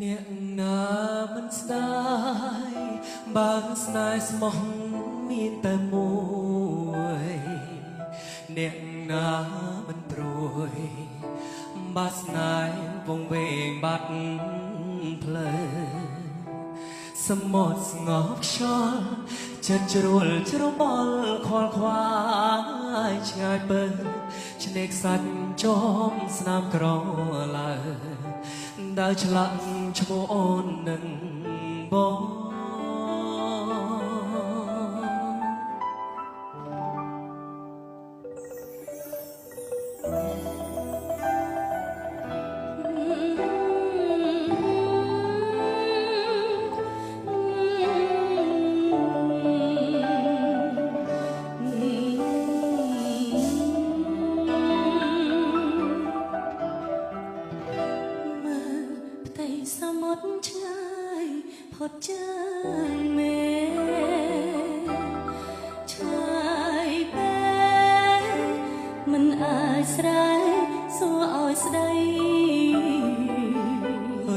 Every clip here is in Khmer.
អ្នកណាមិនស្ដាយបើស្នេហ៍ស្មោះមានតែមួយអ្នកណាមិនព្រួយបើស្នេហ៍វងវែងបាត់ផ្លូវសមុទ្រស្ងប់ខ្យល់ចិត្តជ្រួលជ្របល់ខលខ្វាយឆ្ងាយពើឆ្នេរខ្សាច់ចំស្នាមក្រឡើដើរឆ្លាក់ឈ្មោះអូននឹងបងសមុទ្រឆ្ងាយផុតចាញ់មេឆ្ងាយពេកមិនអាចស្រែកសួរឲ្យស្ដី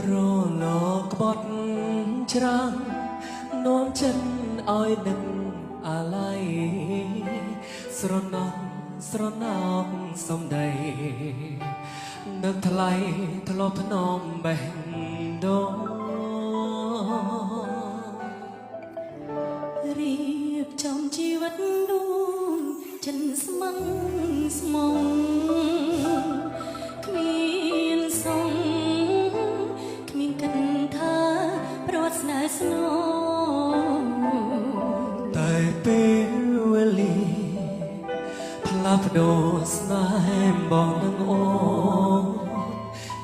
រលកក្បត់ច្រាំងនាំចិត្តឲ្យនឹកអាឡ័យស្រណោះស្រណោះសំដីនឹកថ្លៃធ្លាប់ភ្នំបេះដូងរៀបចំជីវិតរួមចិនស្មឹងស្មងគ្មានសងគ្មានគិតថាប្រវត្តិស្នេហ៍ស្នងតែពេលវេលាផ្លាស់ប្ដូរស្នេហ៍បងនឹងអូន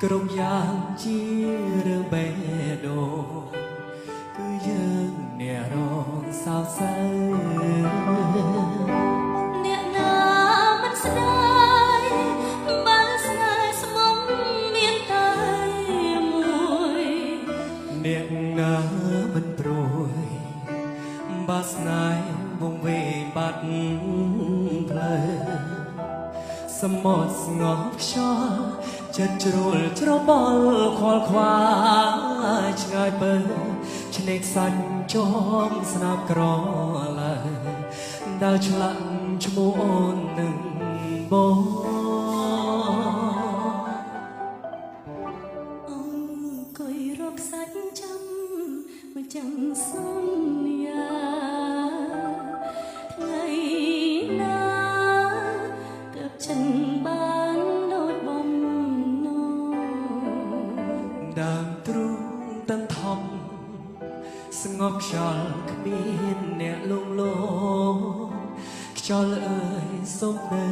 គ្រប់យ៉ាងជារឿងបេះដូងគឺយើងអ្នករងសោកសៅអ្នកណាមិនស្ដាយបើស្នេហ៍ស្មងមានតែមួយអ្នកណាមិនព្រួយបើស្នេហ៍វងវែងបាត់ផ្លូវសមុទ្រស្ងប់ខ្យល់ចិត្តជ្រួលច្របល់ខលខ្វាយឆ្ងាយពើឆ្នេរខ្សាច់ចំស្នាមក្រឡើដើរឆ្លាក់ឈ្មោះអូននឹងបងអង្គុយរកសាច់ចាំមកចាំសន្យាថ្ងៃណាទើបចិនបានដូចបំណងដើមទ្រូងទាំងធំស្ងប់ខ្យល់គ្មានអ្នកលងលោខ្យល់អើយសូមនៅ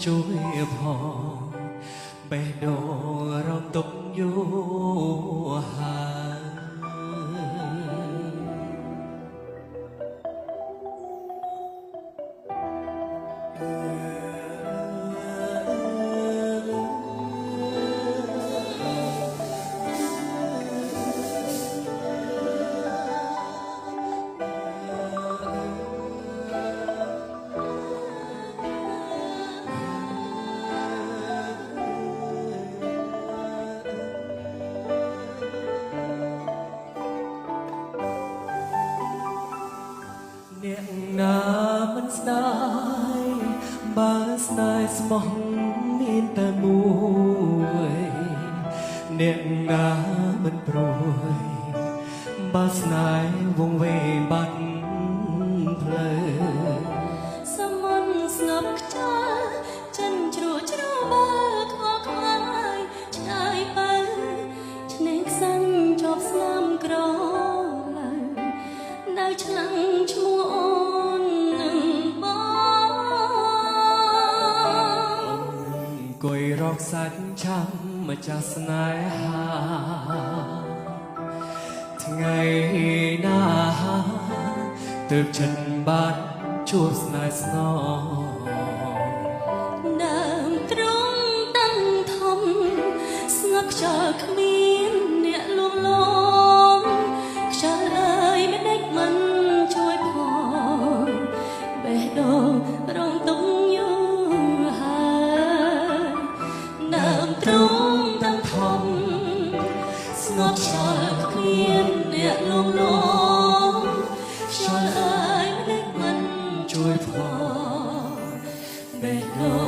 ជួយផងបេះដូងរងទុកយូរហើយអ្នកណាមិនស្ដាយបើស្នេហ៍ស្មោះមានតែមួយអ្នកណាមិនព្រួយបើស្នេហ៍វងវែងបាត់ផ្លូវសមុទ្រស្ងប់ខ្យល់ចិនជ្រក់ជ្របើខកខ្វាយឆ្ងាយបើឆ្នេរខ្សាច់ជាប់ស្នាមក្រឡើយដើរឆ្លាំងឈ្មោះអូននឹងបងអង្គុយរកសាច់ចាំម្ចាស់ស្នេហាថ្ងៃណាទើបចិត្តបានជួបស្នេហ៍ស្នងដើមទ្រូងតាំងធំស្ងប់ខ្យល់គ្មានអ្នកលួងលោមខ្យល់អើយមិនដេចមិនជួយផងបេះដូងរងទុកយូរហើយដើមទ្រូងតាំងធំស្ងប់ខ្យល់ បេះដូ